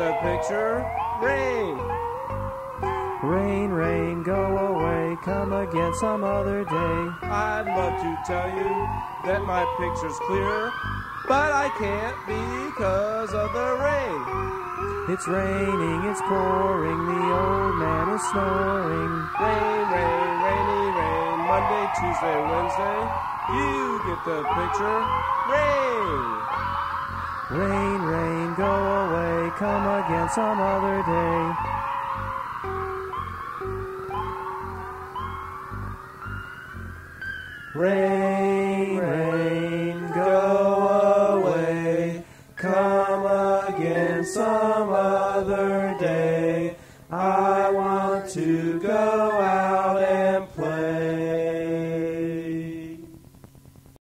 the picture? Rain. Rain, rain, go away, come again some other day. I'd love to tell you that my picture's clear, but I can't because of the rain. It's raining, it's pouring, the old man is snoring. Rain, rain, rainy rain, Monday, Tuesday, Wednesday. You get the picture. Rain. Rain, rain, go away, come again some other day. Rain, rain, go away, come again some other day. I want to go out